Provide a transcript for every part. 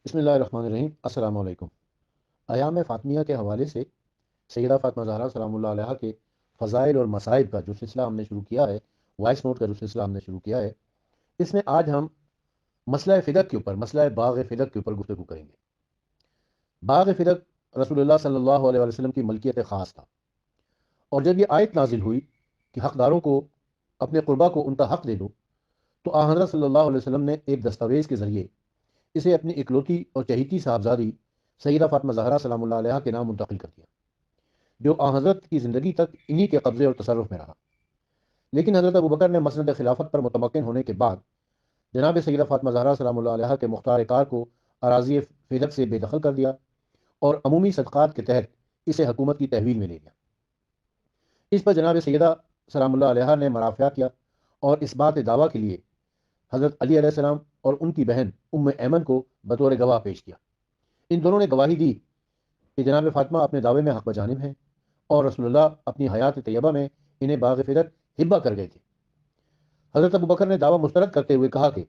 بسم اللہ الرحمن الرحیم۔ السلام علیکم۔ ایام فاطمیہ کے حوالے سے سیدہ فاطمہ زہرا سلام اللہ علیہا کے فضائل اور مصائب کا جو سلسلہ ہم نے شروع کیا ہے، وائس نوٹ کا جو سلسلہ ہم نے شروع کیا ہے، اس میں آج ہم مسئلہ فدق کے اوپر، مسئلہ باغ فدق کے اوپر گفتگو کریں گے۔ باغ فدق رسول اللہ صلی اللہ علیہ وسلم کی ملکیت خاص تھا، اور جب یہ آیت نازل ہوئی کہ حقداروں کو اپنے قربا کو ان کا حق دے دو، تو آن حضرت صلی اللہ علیہ وسلم نے ایک دستاویز کے ذریعے اسے اپنی اکلوتی اور چہیتی صاحبزادی سیدہ فاطمہ زہرا سلام اللہ علیہ کے نام منتقل کر دیا، جو آن حضرت کی زندگی تک انہی کے قبضے اور تصرف میں رہا۔ لیکن حضرت ابوبکر نے مسند خلافت پر متمکن ہونے کے بعد جناب سیدہ فاطمہ زہرا سلام اللہ علیہ کے مختار کار کو اراضی فدق سے بے دخل کر دیا اور عمومی صدقات کے تحت اسے حکومت کی تحویل میں لے لیا۔ اس پر جناب سیدہ سلام اللہ علیہ نے مرافعہ کیا اور اس بات دعویٰ کے لیے حضرت علی علیہ السلام اور ان کی بہن ام ایمن کو بطور گواہ پیش کیا۔ ان دونوں نے گواہی دی کہ جناب فاطمہ اپنے دعوے میں حق بجانب ہیں، اور رسول اللہ اپنی حیات طیبہ میں انہیں باغ فدق ہبہ کر گئے تھے۔ حضرت ابوبکر نے دعویٰ مسترد کرتے ہوئے کہا کہ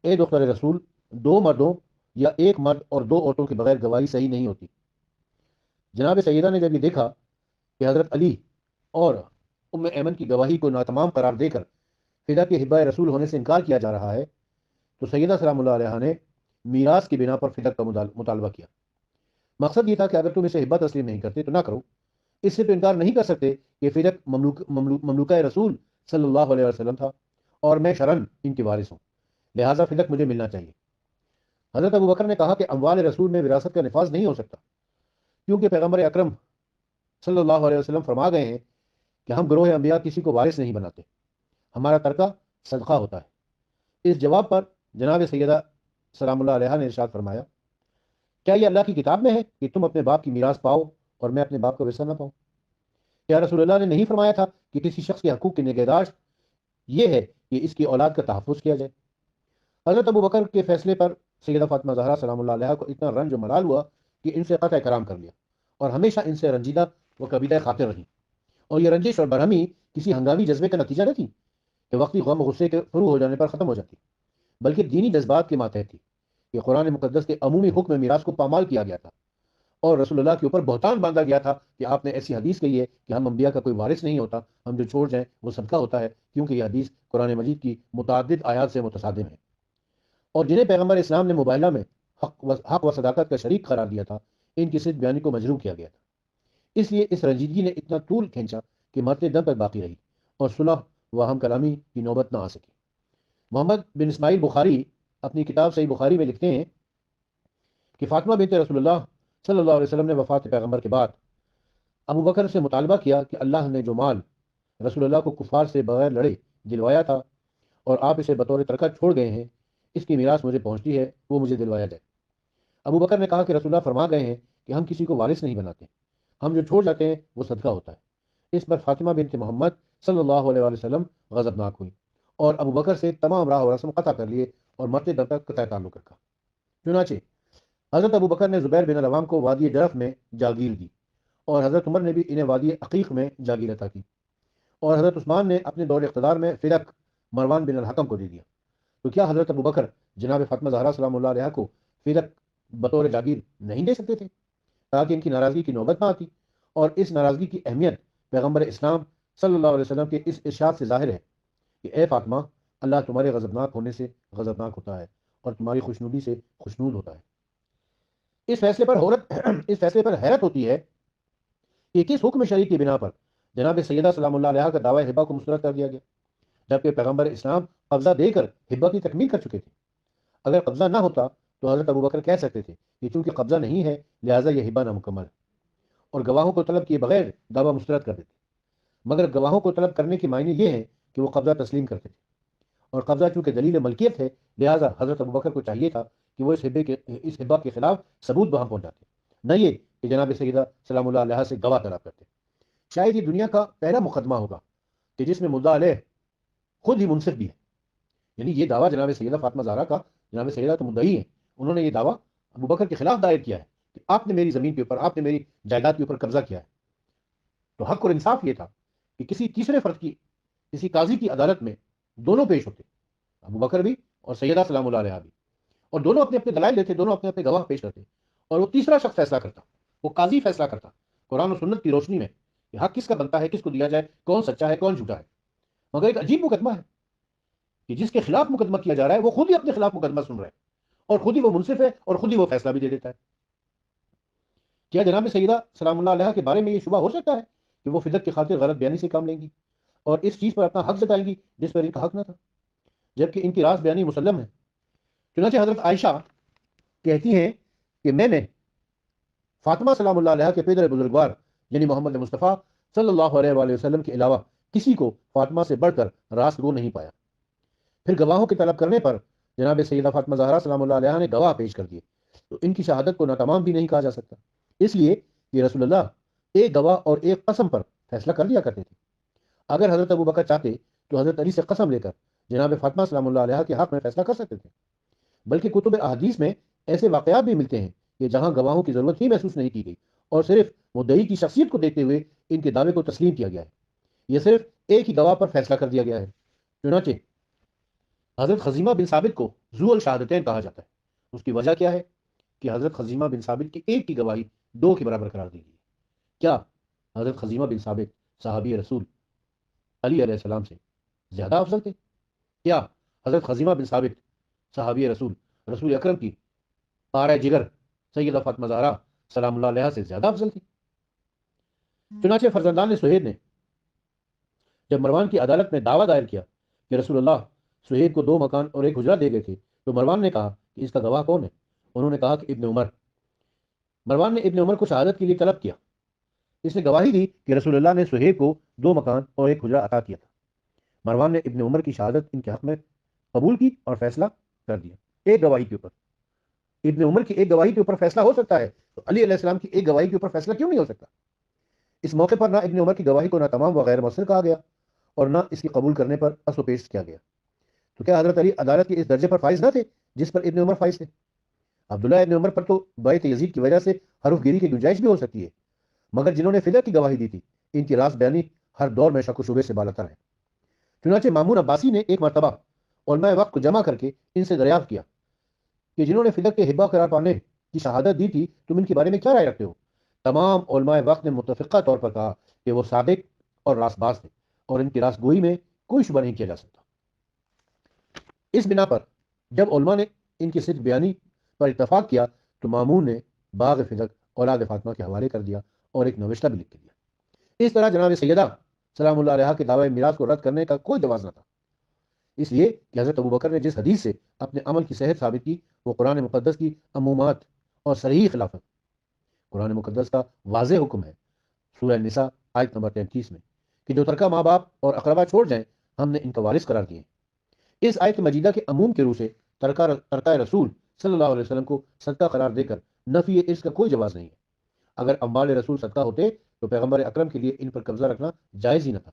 اے دختر رسول، دو مردوں یا ایک مرد اور دو عورتوں کے بغیر گواہی صحیح نہیں ہوتی۔ جناب سیدہ نے جب یہ دیکھا کہ حضرت علی اور ام ایمن کی گواہی کو ناتمام قرار دے کر فدق کے ہبہ رسول ہونے سے انکار کیا جا رہا ہے، تو سیدہ سلام اللہ علیہ نے میراث کی بنا پر فدق کا مطالبہ کیا۔ مقصد یہ تھا کہ اگر تم اسے ہبہ تسلیم نہیں کرتے تو نہ کرو، اس سے تو انکار نہیں کر سکتے کہ فدق مملوکہ رسول صلی اللہ علیہ وسلم تھا، اور میں شرن ان کے وارث ہوں، لہٰذا فدق مجھے ملنا چاہیے۔ حضرت ابوبکر نے کہا کہ اموال رسول میں وراثت کا نفاذ نہیں ہو سکتا، کیونکہ پیغمبر اکرم صلی اللہ علیہ وسلم فرما گئے ہیں کہ ہم گروہ انبیاء کسی کو وارث نہیں بناتے، ہمارا ترکہ صدقہ ہوتا ہے۔ اس جواب پر جناب سیدہ سلام اللہ علیہ نے ارشاد فرمایا، کیا یہ اللہ کی کتاب میں ہے کہ تم اپنے باپ کی میراث پاؤ اور میں اپنے باپ کا ورثہ نہ پاؤں؟ کیا رسول اللہ نے نہیں فرمایا تھا کہ کسی شخص کے حقوق کی نگہداشت یہ ہے کہ اس کی اولاد کا تحفظ کیا جائے؟ حضرت ابوبکر کے فیصلے پر سیدہ فاطمہ زہرا سلام اللہ علیہ کو اتنا رنج و ملال ہوا کہ ان سے قطع کرام کر لیا، اور ہمیشہ ان سے رنجیدہ و کبیدہ خاطر رہی۔ اور یہ رنجش اور برہمی کسی ہنگامی جذبے کا نتیجہ نہ تھی کہ وقتی غم و غصے کے فروغ ہو جانے پر ختم ہو جاتی، بلکہ دینی جذبات کے ماتحت تھی کہ قرآن مقدس کے عمومی حکم میراث کو پامال کیا گیا تھا، اور رسول اللہ کے اوپر بہتان باندھا گیا تھا کہ آپ نے ایسی حدیث کہی ہے کہ ہم انبیاء کا کوئی وارث نہیں ہوتا، ہم جو چھوڑ جائیں وہ صدقہ ہوتا ہے، کیونکہ یہ حدیث قرآن مجید کی متعدد آیات سے متصادم ہے۔ اور جنہیں پیغمبر اسلام نے مباہلہ میں حق و صداقت کا شریک قرار دیا تھا، ان کی صدق بیانی کو مجروح کیا گیا تھا۔ اس لیے اس رنجیدگی نے اتنا طول کھینچا کہ مرتے دم تک باقی رہی اور صلح و ہم کلامی کی نوبت نہ آ سکی۔ محمد بن اسماعیل بخاری اپنی کتاب صحیح بخاری میں لکھتے ہیں کہ فاطمہ بنت رسول اللہ صلی اللہ علیہ وسلم نے وفات پیغمبر کے بعد ابو بکر سے مطالبہ کیا کہ اللہ نے جو مال رسول اللہ کو کفار سے بغیر لڑے دلوایا تھا اور آپ اسے بطور ترکہ چھوڑ گئے ہیں، اس کی میراث مجھے پہنچتی ہے، وہ مجھے دلوایا جائے۔ ابو بکر نے کہا کہ رسول اللہ فرما گئے ہیں کہ ہم کسی کو وارث نہیں بناتے، ہم جو چھوڑ جاتے ہیں وہ صدقہ ہوتا ہے۔ اس پر فاطمہ بنت محمد صلی اللہ علیہ وسلم غضبناک ہوئی اور ابو بکر سے تمام راہ و رسم قطع کر لیے اور مرتے دم تک قطع تعلق رکھا۔ چنانچہ حضرت ابو بکر نے زبیر بن العوام کو وادی جرف میں جاگیر دی، اور حضرت عمر نے بھی انہیں وادی عقیق میں جاگیر عطا کی، اور حضرت عثمان نے اپنے دور اقتدار میں فدق مروان بن الحکم کو دے دیا۔ تو کیا حضرت ابو بکر جناب فاطمہ زہرا سلام اللہ علیہ کو فدق بطور جاگیر نہیں دے سکتے تھے تاکہ ان کی ناراضگی کی نوبت نہ آتی؟ اور اس ناراضگی کی اہمیت پیغمبر اسلام صلی اللہ علیہ وسلم کے اس ارشاد سے ظاہر ہے کہ اے فاطمہ، اللہ تمہارے غضبناک ہونے سے غضبناک ہوتا ہے اور تمہاری خوشنودی سے خوشنود ہوتا ہے۔ اس فیصلے پر حیرت ہوتی ہے کہ کس حکم شریع کی بنا پر جناب سیدہ سلام اللہ علیہ کا دعوی ہبہ کو مسترد کر دیا گیا، جبکہ پیغمبر اسلام قبضہ دے کر ہبہ کی تکمیل کر چکے تھے۔ اگر قبضہ نہ ہوتا تو حضرت ابوبکر کہہ سکتے تھے کہ چونکہ قبضہ نہیں ہے لہٰذا یہ ہبہ نامکمل ہے، اور گواہوں کو طلب کیے بغیر دعویٰ مسترد کر دیتے۔ مگر گواہوں کو طلب کرنے کے معنی یہ ہے کہ وہ قبضہ تسلیم کرتے تھے، اور قبضہ چونکہ دلیل ملکیت ہے لہٰذا حضرت ابوبکر کو چاہیے تھا کہ وہ اس ہبہ کے خلاف ثبوت وہاں پہنچاتے، نہ یہ کہ جناب سیدہ سلام اللہ علیہ سے گواہ طلب کرتے۔ شاید یہ دنیا کا پہلا مقدمہ ہوگا کہ جس میں مدعا علیہ خود ہی منصف بھی ہے، یعنی یہ دعویٰ جناب سیدہ فاطمہ زہرا کا، جناب سیدہ تو مدعی ہیں، انہوں نے یہ دعویٰ ابوبکر کے خلاف دائر کیا ہے کہ آپ نے میری زمین کے اوپر، آپ نے میری جائیداد کے اوپر قبضہ کیا ہے۔ تو حق اور انصاف یہ تھا کہ کسی تیسرے فرد کی، کسی قاضی کی عدالت میں دونوں پیش ہوتے، ابوبکر بھی اور سیدہ سلام اللہ علیہ بھی، اور دونوں اپنے اپنے دلائل دیتے، دونوں اپنے اپنے گواہ پیش کرتے، اور وہ تیسرا شخص فیصلہ کرتا، وہ قاضی فیصلہ کرتا قرآن و سنت کی روشنی میں کہ حق کس کا بنتا ہے، کس کو دیا جائے، کون سچا ہے کون جھوٹا ہے۔ مگر ایک عجیب مقدمہ ہے کہ جس کے خلاف مقدمہ کیا جا رہا ہے وہ خود ہی اپنے خلاف مقدمہ سن رہا ہے، اور خود ہی وہ منصف ہے، اور خود ہی وہ فیصلہ بھی دے دیتا ہے۔ کیا جناب سیدہ سلام اللہ علیہ کے بارے میں یہ شبہ ہو سکتا ہے کہ وہ فدق کی خاطر غلط بیانی سے کام لیں گی اور اس چیز پر اپنا حق جتائیں گی جس پر ان کا حق نہ تھا، جبکہ ان کی راست بیانی مسلم ہے؟ چنانچہ حضرت عائشہ کہتی ہیں کہ میں نے فاطمہ سلام اللہ علیہ کے پدر بزرگوار یعنی محمد مصطفیٰ صلی اللہ علیہ وآلہ وسلم کے علاوہ کسی کو فاطمہ سے بڑھ کر راست گو نہیں پایا۔ پھر گواہوں کے طلب کرنے پر جناب سیدہ فاطمہ زہرا سلام اللہ علیہ نے گواہ پیش کر دیے، تو ان کی شہادت کو ناتمام بھی نہیں کہا جا سکتا، اس لیے کہ رسول اللہ ایک گواہ اور ایک قسم پر فیصلہ کر دیا کرتے تھے۔ اگر حضرت ابو بکر چاہتے تو حضرت علی سے قسم لے کر جناب فاطمہ سلام اللہ علیہ کے حق میں فیصلہ کر سکتے تھے، بلکہ کتب احادیث میں ایسے واقعات بھی ملتے ہیں کہ جہاں گواہوں کی ضرورت ہی محسوس نہیں کی گئی اور صرف مدعی کی شخصیت کو دیکھتے ہوئے ان کے دعوے کو تسلیم کیا گیا ہے، یہ صرف ایک ہی گواہ پر فیصلہ کر دیا گیا ہے۔ چنانچہ حضرت خزیمہ بن ثابت کو ذو الشہادتین کہا جاتا ہے۔ اس کی وجہ کیا ہے کہ حضرت خزیمہ بن ثابت کی ایک کی گواہی دو کے برابر قرار دی گئی ہے۔ کیا حضرت خزیمہ بن ثابت صحابی رسول علی علیہ السلام سے زیادہ افضل تھے؟ کیا حضرت خزیمہ بن ثابت صحابی رسول رسول اکرم کی پارہ جگر سیدہ فاطمہ زہرا سلام اللہ علیہ سے زیادہ افضل تھی؟ چنانچہ فرزندان سہیل نے جب مروان کی عدالت میں دعویٰ دائر کیا کہ رسول اللہ سہیل کو 2 مکان اور 1 حجرہ دے گئے تھے، تو مروان نے کہا کہ اس کا گواہ کون ہے؟ انہوں نے کہا کہ ابن عمر۔ مروان نے ابن عمر کو شہادت کے لیے طلب کیا، اس نے گواہی دی کہ رسول اللہ نے سہیل کو 2 مکان اور 1 حجرہ عطا کیا تھا۔ مروان نے ابن عمر کی شہادت ان کے حق میں قبول کی اور فیصلہ کر دیا ایک گواہی کے اوپر۔ ابن عمر کی ایک گواہی کے اوپر فیصلہ ہو سکتا ہے تو علی علیہ السلام کی ایک گواہی کے اوپر فیصلہ کیوں نہیں ہو سکتا؟ اس موقع پر نہ ابن عمر کی گواہی کو نہ تمام و غیر مؤثر کہا گیا اور نہ اس کی قبول کرنے پر اصل و پیش کیا گیا۔ تو کیا حضرت علی عدالت کے اس درجے پر فائز نہ تھے جس پر ابن عمر فائز تھے؟ عبداللہ ابن عمر پر تو بیعت یزید کی وجہ سے حرف گیری کی گنجائش بھی ہو سکتی ہے، مگر جنہوں نے فدق کی گواہی دی تھی ان کی راست بیانی ہر دور میں شک و شبے سے بالاتر ہے۔ چنانچہ مامون عباسی نے ایک مرتبہ علماء وقت کو جمع کر کے ان سے دریافت کیا کہ جنہوں نے فدق کے ہبہ قرار پانے کی شہادت دی تھی تم ان کے بارے میں کیا رائے رکھتے ہو؟ تمام علماء وقت نے متفقہ طور پر کہا کہ وہ صادق اور راست باز تھے اور ان کی راست گوئی میں کوئی شبہ نہیں کیا جا سکتا۔ اس بنا پر جب علماء نے ان کی صدق بیانی پر اتفاق کیا تو مامون نے باغ فدق اولاد فاطمہ کے حوالے کر دیا اور ایک نوشتہ بھی لکھ کے دیا۔ اس طرح جناب سیدہ سلام اللہ علیہ کے دعوی میراث کو رد کرنے کا کوئی جواز نہ تھا، اس لیے کہ حضرت ابوبکر نے جس حدیث سے اپنے عمل کی صحت ثابت کی وہ قرآن مقدس کی عمومات اور صریح خلافت۔ قرآن مقدس کا واضح حکم ہے سورہ النساء آیت نمبر 33 میں کہ جو ترکہ ماں باپ اور اقربا چھوڑ جائیں ہم نے ان کا وارث قرار دیے۔ اس آیت مجیدہ کے عموم کے روح سے ترکہ رسول صلی اللہ علیہ وسلم کو صدقہ قرار دے کر نفی ارث کا کوئی جواز نہیں ہے۔ اگر اموال رسول صدقہ ہوتے تو پیغمبر اکرم کے لیے ان پر قبضہ رکھنا جائز ہی نہ تھا،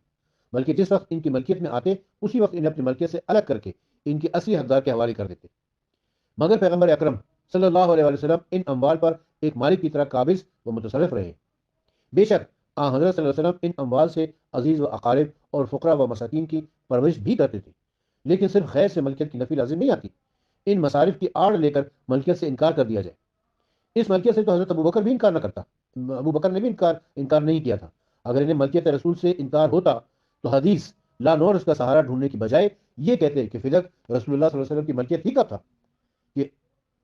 بلکہ جس وقت ان کی ملکیت میں آتے اسی وقت انہیں اپنی ملکیت سے الگ کر کے ان کے اصلی حقدار کے حوالے کر دیتے۔ مگر پیغمبر اکرم صلی اللہ علیہ وسلم ان اموال پر ایک مالک کی طرح قابض و متصرف رہے۔ بے شک حضرت صلی اللہ علیہ وسلم ان اموال سے عزیز و اقارب اور فقراء و مساکین کی پرورش بھی کرتے تھے، لیکن صرف خیر سے ملکیت کی نفی لازم نہیں آتی، ان مصارف کی آڑ لے کر ملکیت سے انکار کر دیا جائے۔ اس ملکیت سے تو حضرت ابوبکر بھی انکار نہ کرتا، ابوبکر نے بھی انکار نہیں کیا تھا۔ اگر انہیں ملکیت رسول سے انکار ہوتا تو حدیث لا نور اس کا سہارا ڈھونڈنے کی بجائے یہ کہتے کہ فدق رسول اللہ صلی اللہ علیہ وسلم کی ملکیت ہی کا تھا کہ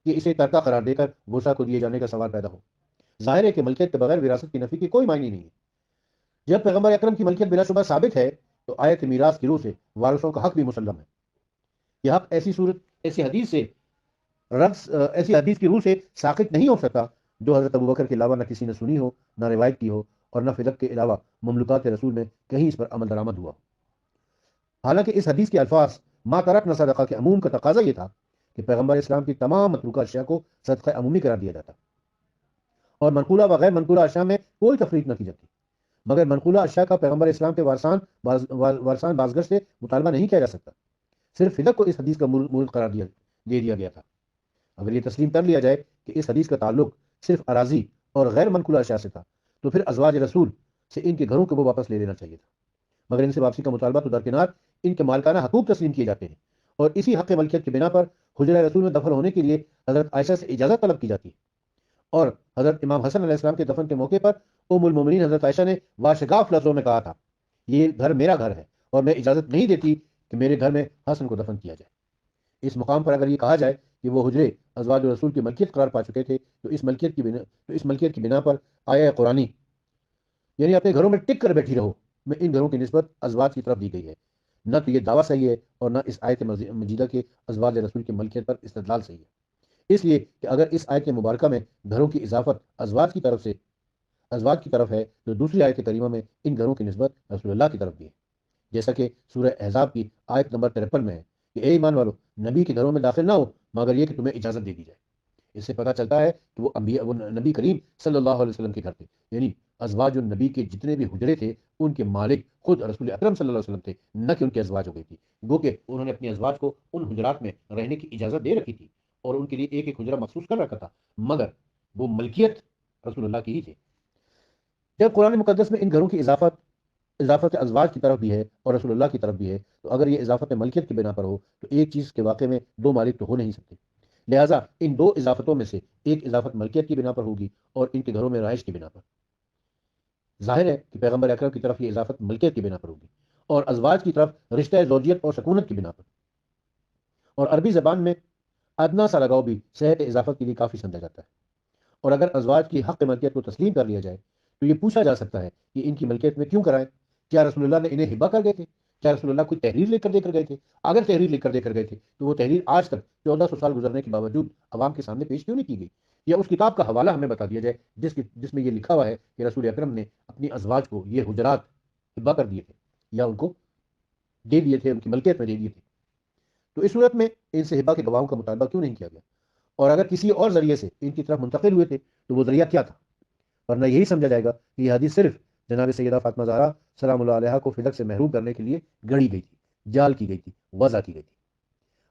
اسے ترکہ قرار دے کر ورثہ کو دیے جانے کا سوال پیدا ہو۔ ظاہر ہے کہ ملکیت کے بغیر وراثت کی نفی کی کوئی معنی نہیں ہے۔ جب پیغمبر اکرم کی ملکیت بلا شبہ ثابت ہے تو آیت میراث کی روح سے وارثوں کا حق بھی مسلم ہے۔ یہ حق ایسی حدیث کی روح سے ساقط نہیں ہو سکتا جو حضرت ابوبکر کے علاوہ نہ کسی نے سنی ہو، نہ روایت کی ہو، اور نہ فدق کے علاوہ مملوکات رسول میں کہیں اس پر عمل درآمد ہوا۔ حالانکہ اس حدیث کے الفاظ ما ترکنا صدقہ کے عموم کا تقاضا یہ تھا کہ پیغمبر اسلام کی تمام متروکہ اشیاء کو صدقہ عمومی قرار دیا جاتا اور منقولہ و غیر منقولہ اشیاء میں کوئی تفریق نہ کی جاتی، مگر منقولہ اشیاء کا پیغمبر اسلام کے وارثان بازگشت سے مطالبہ نہیں کیا جا سکتا۔ صرف فدق کو اس حدیث کا مورد قرار دے دیا گیا تھا۔ اگر یہ تسلیم کر لیا جائے کہ اس حدیث کا تعلق صرف اراضی اور غیر منقولہ اشیاء سے تھا تو پھر ازواج رسول سے ان کے گھروں کو وہ واپس لے لینا چاہیے تھا، مگر ان سے واپسی کا مطالبہ تو درکنار ان کے مالکانہ حقوق تسلیم کیے جاتے ہیں اور اسی حق ملکیت کی بنا پر حجرہ رسول میں دفن ہونے کے لیے حضرت عائشہ سے اجازت طلب کی جاتی ہے، اور حضرت امام حسن علیہ السلام کے دفن کے موقع پر ام المومنین حضرت عائشہ نے واشگاف لفظوں میں کہا تھا، یہ گھر میرا گھر ہے اور میں اجازت نہیں دیتی کہ میرے گھر میں حسن کو دفن کیا جائے۔ اس مقام پر اگر یہ کہا جائے کہ وہ حجرے ازواج رسول کی ملکیت قرار پا چکے تھے، تو اس ملکیت کی بنا پر آیا قرآنی یعنی اپنے گھروں میں ٹک کر بیٹھی رہو میں ان گھروں کی نسبت ازواج کی طرف دی گئی ہے۔ نہ تو یہ دعویٰ صحیح ہے اور نہ اس آیت مجیدہ کے ازواج رسول کی ملکیت پر استدلال صحیح ہے، اس لیے کہ اگر اس آیت مبارکہ میں گھروں کی اضافت ازواج کی طرف ہے تو دوسری آیت کریمہ میں ان گھروں کی نسبت رسول اللہ کی طرف بھی ہے، جیسا کہ سورہ احزاب کی آیت نمبر 53 میں ہے کہ اے ایمان والو، نبی کے گھروں میں داخل نہ ہو مگر یہ کہ تمہیں اجازت دے دی جائے۔ اس سے پتہ چلتا ہے کہ وہ نبی کریم صلی اللہ علیہ وسلم کے گھر تھے، یعنی ازواج النبی کے جتنے بھی حجرے تھے ان کے مالک خود رسول اکرم صلی اللہ علیہ وسلم تھے، نہ کہ ان کے ازواج ہو گئی تھی، گو کہ انہوں نے اپنی ازواج کو ان حجرات میں رہنے کی اجازت دے رکھی تھی اور ان کے لیے ایک ایک حجرہ مخصوص کر رکھا تھا، مگر وہ ملکیت رسول اللہ کی ہی تھی۔ جب قرآن مقدس میں ان گھروں کی اضافت ازواج کی طرف بھی ہے اور رسول اللہ کی طرف بھی ہے، تو اگر یہ اضافت ملکیت کی بنا پر ہو تو ایک چیز کے واقع میں دو مالک تو ہو نہیں سکتے، لہٰذا ان دو اضافتوں میں سے ایک اضافت ملکیت کی بنا پر ہوگی اور ان کے گھروں میں رہائش کی بنا پر۔ ظاہر ہے کہ پیغمبر اکرم کی طرف یہ اضافت ملکیت کی بنا پر ہوگی اور ازواج کی طرف رشتہ زوجیت اور سکونت کی بنا پر، اور عربی زبان میں ادنا سا لگاؤ بھی صحت اضافت کے لیے کافی سمجھا جاتا ہے۔ اور اگر ازواج کی حق ملکیت کو تسلیم کر لیا جائے تو یہ پوچھا جا سکتا ہے کہ ان کی ملکیت میں کیوں کرائیں؟ کیا رسول اللہ نے انہیں ہبہ کر گئے تھے؟ کیا رسول اللہ کوئی تحریر لے کر دے کر گئے تھے؟ اگر تحریر لے کر دے کر گئے تھے تو وہ تحریر آج تک 1400 سال گزرنے کے باوجود عوام کے سامنے پیش کیوں نہیں کی گئی؟ یا اس کتاب کا حوالہ ہمیں بتا دیا جائے جس میں یہ لکھا ہوا ہے کہ رسول اکرم نے اپنی ازواج کو یہ حجرات ہبہ کر دیے تھے یا ان کو دے دیے تھے، ان کی ملکیت میں دے دیے تھے۔ تو اس صورت میں ان سے ہبہ کے گواہوں کا مطالبہ کیوں نہیں کیا گیا؟ اور اگر کسی اور ذریعے سے ان کی طرف منتقل ہوئے تھے تو وہ ذریعہ کیا تھا؟ ورنہ یہی سمجھا جائے گا کہ یہ حدیث صرف جناب سیدہ فاطمہ زہرا سلام اللہ علیہا کو فدق سے محروم کرنے کے لیے گڑھی گئی تھی، جال کی گئی تھی، وضع کی گئی تھی۔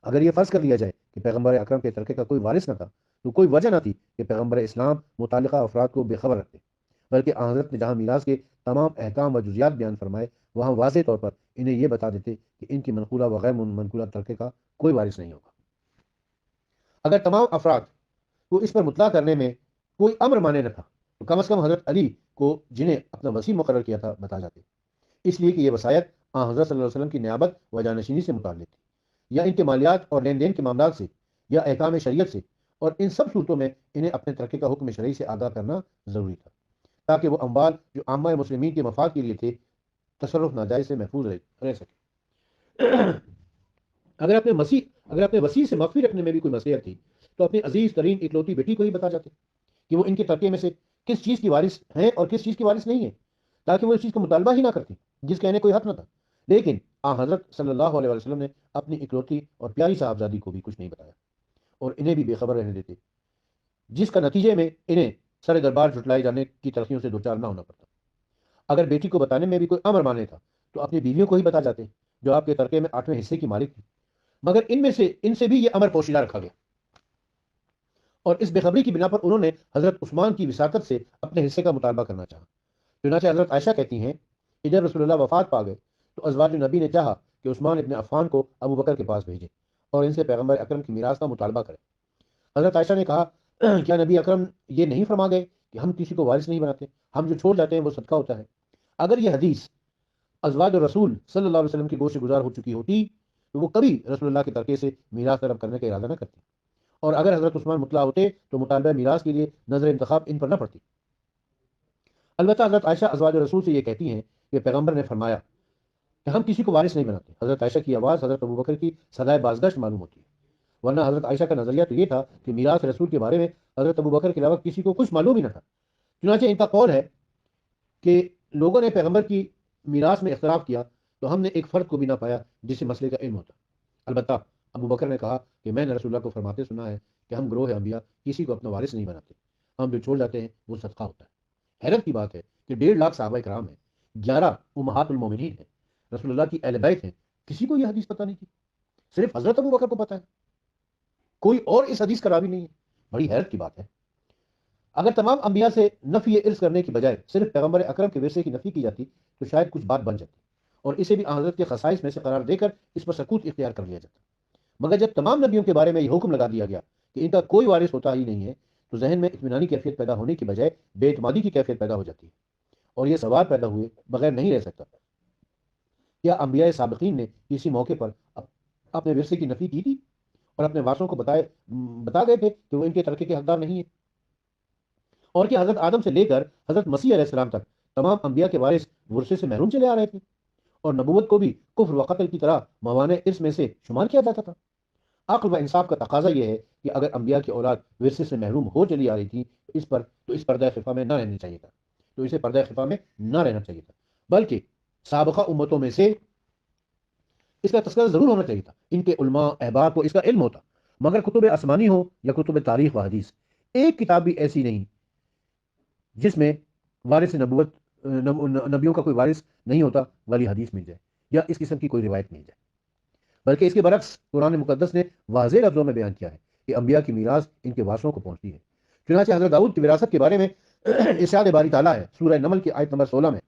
اگر یہ فرض کر لیا جائے کہ پیغمبر اکرم کے ترکے کا کوئی وارث نہ تھا تو کوئی وجہ نہ تھی کہ پیغمبر اسلام متعلقہ افراد کو بے خبر رکھتے، بلکہ آن حضرت نے جہاں میراث کے تمام احکام و جزیات بیان فرمائے وہاں واضح طور پر انہیں یہ بتا دیتے کہ ان کی منقولہ و غیر منقولہ ترکے کا کوئی وارث نہیں ہوگا۔ اگر تمام افراد کو اس پر مطلع کرنے میں کوئی امر مانے نہ تھا تو کم از کم حضرت علی کو جنہیں اپنا وسیع مقرر کیا تھا بتا جاتے، اس لیے کہ یہ وصایت حضرت صلی اللہ علیہ وسلم کی نیابت و جانشینی سے متعلق تھی، یا ان کے مالیات اور لین دین کے معاملات سے، یا احکام شریعت سے، اور ان سب صورتوں میں انہیں اپنے ترکے کا حکم شرعی سے آگاہ کرنا ضروری تھا تاکہ وہ اموال جو عامہ مسلمین کے مفاد کے لیے تھے تصرف ناجائز سے محفوظ رہ سکے۔ اگر اپنے وسیع سے معافی رکھنے میں بھی کوئی مصلحت تھی تو اپنی عزیز ترین اکلوتی بیٹی کو ہی بتا جاتے کہ وہ ان کے ترکے میں سے کس چیز کی وارث ہیں اور کس چیز کی وارث نہیں ہے، تاکہ وہ اس چیز کا مطالبہ ہی نہ کرتی جس کا انہیں کوئی حق نہ تھا۔ لیکن حضرت صلی اللہ علیہ وسلم نے اپنی اکلوتی اور پیاری صاحبزادی کو بھی کچھ نہیں بتایا اور انہیں بھی بے خبر رہنے دیتے، جس کا نتیجے میں انہیں سر دربار جھٹلائے جانے کی تلخیوں سے دوچار نہ ہونا پڑتا۔ اگر بیٹی کو بتانے میں بھی کوئی امر مانے تھا تو اپنی بیویوں کو ہی بتا جاتے جو آپ کے ترکے میں 8ویں حصے کی مالک تھی، مگر ان سے بھی یہ امر پوشیدہ رکھا گیا اور اس بے خبری کی بنا پر انہوں نے حضرت عثمان کی وساطت سے اپنے حصے کا مطالبہ کرنا چاہا۔ چنانچہ حضرت عائشہ کہتی ہیں کہ جب رسول اللہ وفات پا گئے تو ازواج نبی نے چاہا کہ عثمان ابن عفان کو ابو بکر کے پاس بھیجے اور ان سے پیغمبر اکرم کی میراث کا مطالبہ کرے۔ حضرت عائشہ نے کہا کیا نبی اکرم یہ نہیں فرما گئے کہ ہم کسی کو وارث نہیں بناتے، ہم جو چھوڑ جاتے ہیں وہ صدقہ ہوتا ہے؟ اگر یہ حدیث ازواج رسول صلی اللہ علیہ وسلم کی گوش سے گزار ہو چکی ہوتی تو وہ کبھی رسول اللہ کے ترکے سے میراث طلب کرنے کا ارادہ نہ کرتی، اور اگر حضرت عثمان مطلع ہوتے تو مطالبہ میراث کے لیے نظر انتخاب ان پر نہ پڑتی۔ البتہ حضرت عائشہ ازواج رسول سے یہ کہتی ہیں کہ پیغمبر نے فرمایا کہ ہم کسی کو وارث نہیں بناتے۔ حضرت عائشہ کی آواز حضرت ابوبکر کی صدائے بازگشت معلوم ہوتی ہے، ورنہ حضرت عائشہ کا نظریہ تو یہ تھا کہ میراث رسول کے بارے میں حضرت ابوبکر کے علاوہ کسی کو کچھ معلوم ہی نہ تھا۔ چنانچہ ان کا قول ہے کہ لوگوں نے پیغمبر کی میراث میں اختلاف کیا تو ہم نے ایک فرد کو بھی نہ پایا جسے مسئلے کا علم ہوتا۔ البتہ ابو بکر نے کہا کہ میں نے رسول اللہ کو فرماتے سنا ہے کہ ہم گروہ انبیاء کسی کو اپنا وارث نہیں بناتے، ہم جو چھوڑ جاتے ہیں وہ صدقہ ہوتا ہے۔ حیرت کی بات ہے کہ 1.5 لاکھ صحابہ کرام ہیں، 11 امہات المومنین ہیں، رسول اللہ کی اہل بیت ہیں، کسی کو یہ حدیث پتہ نہیں تھی، صرف حضرت ابو بکر کو پتہ ہے، کوئی اور اس حدیث کا راوی نہیں ہے۔ بڑی حیرت کی بات ہے۔ اگر تمام انبیاء سے نفی ارث کرنے کی بجائے صرف پیغمبر اکرم کے ورثے کی نفی کی جاتی تو شاید کچھ بات بن جاتی اور اسے بھی حضرت کے خصائص میں سے قرار دے کر اس پر سکوت اختیار کر لیا جاتا۔ مگر جب تمام نبیوں کے بارے میں یہ حکم لگا دیا گیا کہ ان کا کوئی وارث ہوتا ہی نہیں ہے تو ذہن میں اطمینانی کیفیت پیدا ہونے کی بجائے بے اعتمادی کی کیفیت پیدا ہو جاتی ہے، اور یہ سوال پیدا ہوئے بغیر نہیں رہ سکتا، کیا انبیاء سابقین نے کسی موقع پر اپنے ورثے کی نفی کی تھی اور اپنے وارثوں کو بتا گئے تھے کہ وہ ان کے ترکے کے حقدار نہیں ہیں؟ اور کیا حضرت آدم سے لے کر حضرت مسیح علیہ السلام تک تمام انبیاء کے وارث ورثے سے محروم چلے آ رہے تھے، اور نبوت کو بھی کفر و قتل کی طرح موانع ارث میں سے شمار کیا جاتا تھا؟ عقل و انصاف کا تقاضا یہ ہے کہ اگر انبیاء کی اولاد ورثے سے محروم ہو چلی آ رہی تھی تو اس پردہ خفا میں نہ رہنا چاہیے تھا، اسے پردہ خفا میں نہ رہنا چاہیے تھا، بلکہ سابقہ امتوں میں سے اس کا تذکرہ ضرور ہونا چاہیے تھا، ان کے علماء احبار کو اس کا علم ہوتا، مگر کتب آسمانی ہو یا کتب تاریخ و حدیث، ایک کتاب بھی ایسی نہیں جس میں وارث نبوت نبیوں کا کوئی وارث نہیں ہوتا والی حدیث مل جائے یا اس قسم کی کوئی روایت مل جائے، بلکہ اس کے برعکس قرآن مقدس نے واضح لفظوں میں بیان کیا ہے کہ انبیاء کی میراث ان کے وارثوں کو پہنچتی ہے۔ چنانچہ حضرت داؤد کی وراثت کے بارے میں ارشاد باری تعالیٰ ہے سورہ نمل کی آیت نمبر 16 میں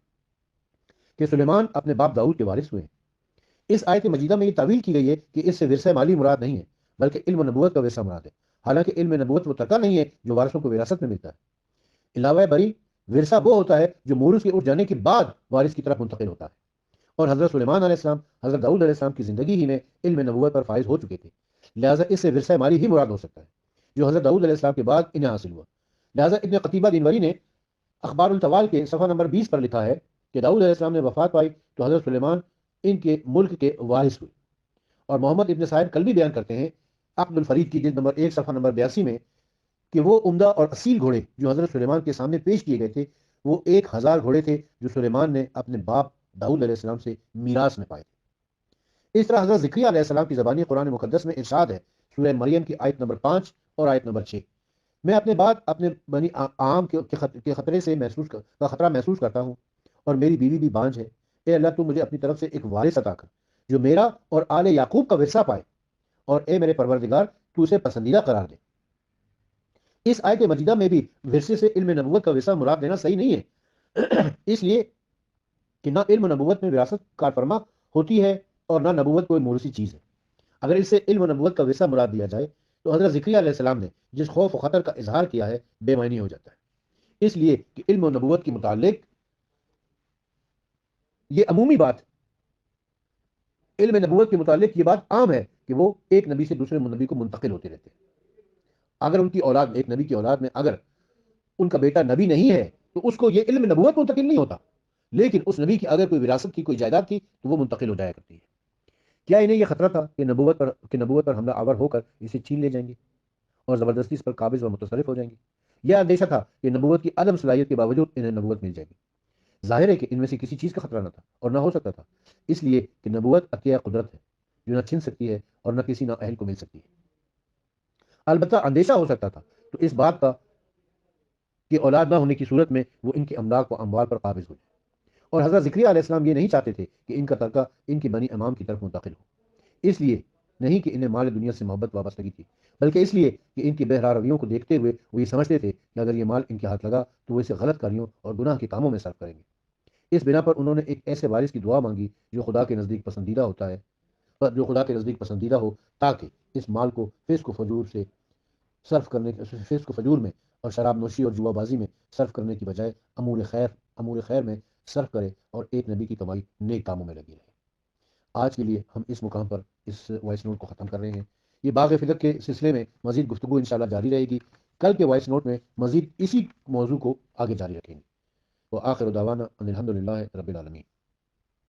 کہ سلیمان اپنے باپ داؤد کے وارث ہوئے ہیں۔ اس آیت مجیدہ میں یہ تعویل کی گئی ہے کہ اس سے ورثہ مالی مراد نہیں ہے بلکہ علم و نبوت کا ورثہ مراد ہے، حالانکہ علم نبوت وہ ترکہ نہیں ہے جو وارثوں کو وراثت میں ملتا ہے۔ علاوہ بری ورثہ وہ ہوتا ہے جو مورث کے اٹھ جانے کے بعد وارث کی طرف منتقل ہوتا ہے، اور حضرت سلیمان علیہ السلام حضرت داؤد علیہ السلام کی زندگی ہی میں علم نبوت پر فائز ہو چکے تھے، لہٰذا اس سے ورثہ مالی ہی مراد ہو سکتا ہے جو حضرت داؤد علیہ السلام کے بعد انہیں حاصل ہوا۔ لہٰذا ابن قتیبہ دینوری نے اخبار الطوال کے صفحہ نمبر 20 پر لکھا ہے کہ داؤد علیہ السلام نے وفات پائی تو حضرت سلیمان ان کے ملک کے وارث ہوئے، اور محمد ابن صاحب کل بھی بیان کرتے ہیں عقد الفرید کی جلد نمبر 1 صفحہ نمبر 82 میں کہ وہ عمدہ اور اصیل گھوڑے جو حضرت سلیمان کے سامنے پیش کیے گئے تھے وہ 1000 گھوڑے تھے جو سلیمان نے اپنے باپ داؤد علیہ السلام سے میراث میں پائے تھے۔ اس طرح حضرت ذکریا علیہ السلام کی زبانی قرآن مقدس میں ارشاد ہے سورہ مریم کی آیت نمبر 5 اور آیت نمبر 6، میں اپنے بعد اپنے بنی عام کے خطرے سے خطرہ محسوس کرتا ہوں، اور میری بیوی بھی بانجھ ہے، اے اللہ تو مجھے اپنی طرف سے ایک وارث عطا کر جو میرا اور آل یعقوب کا ورثہ پائے، اور اے میرے پروردگار تو اسے پسندیدہ قرار دے۔ اس آیت مجیدہ میں بھی ورثے سے علم نبوت کا ورثہ مراد دینا صحیح نہیں ہے، اس لیے کہ نہ علم نبوت میں وراثت کار فرما ہوتی ہے اور نہ نبوت کوئی موروثی چیز ہے۔ اگر اس سے علم نبوت کا ورثہ مراد دیا جائے تو حضرت ذکریا علیہ السلام نے جس خوف و خطر کا اظہار کیا ہے بے معنی ہو جاتا ہے، اس لیے کہ علم و نبوت کے متعلق یہ عمومی بات، علم نبوت کے متعلق یہ بات عام ہے کہ وہ ایک نبی سے دوسرے نبی کو منتقل ہوتے رہتے ہیں۔ اگر ان کی اولاد ایک نبی کی اولاد میں اگر ان کا بیٹا نبی نہیں ہے تو اس کو یہ علم نبوت منتقل نہیں ہوتا، لیکن اس نبی کی اگر کوئی وراثت کی کوئی جائیداد تھی تو وہ منتقل ہو جایا کرتی ہے۔ کیا انہیں یہ خطرہ تھا کہ نبوت پر حملہ آور ہو کر اسے چھین لے جائیں گے اور زبردستی اس پر قابض و متصرف ہو جائیں گے؟ یہ اندیشہ تھا کہ نبوت کی عدم صلاحیت کے باوجود انہیں نبوت مل جائے گی۔ ظاہر ہے کہ ان میں سے کسی چیز کا خطرہ نہ تھا اور نہ ہو سکتا تھا، اس لیے کہ نبوت عطیہ قدرت ہے جو نہ چھن سکتی ہے اور نہ کسی نااہل کو مل سکتی ہے۔ البتہ اندیشہ ہو سکتا تھا تو اس بات کا کہ اولاد نہ ہونے کی صورت میں وہ ان کے املاک و اموال پر قابض ہو جائے، اور حضرت ذکریا علیہ السلام یہ نہیں چاہتے تھے کہ ان کا ترکہ ان کے بنی امام کی طرف منتقل ہو، اس لیے نہیں کہ انہیں مال دنیا سے محبت وابستگی تھی، بلکہ اس لیے کہ ان کی بہرا رویوں کو دیکھتے ہوئے وہ یہ سمجھتے تھے کہ اگر یہ مال ان کے ہاتھ لگا تو وہ اسے غلط کاریوں اور گناہ کے کاموں میں صرف کریں گے۔ اس بنا پر انہوں نے ایک ایسے وارث کی دعا مانگی جو خدا کے نزدیک پسندیدہ ہو تاکہ اس مال کو فسق و فجور میں اور شراب نوشی اور جوا بازی میں صرف کرنے کی بجائے امور خیر میں صرف کرے اور ایک نبی کی کمائی نیک کاموں میں لگی رہے۔ آج کے لیے ہم اس مقام پر اس وائس نوٹ کو ختم کر رہے ہیں۔ یہ باغ فلک کے سلسلے میں مزید گفتگو انشاءاللہ جاری رہے گی، کل کے وائس نوٹ میں مزید اسی موضوع کو آگے جاری رکھیں گے۔ وآخر دعوانا ان الحمد للہ رب العالمین۔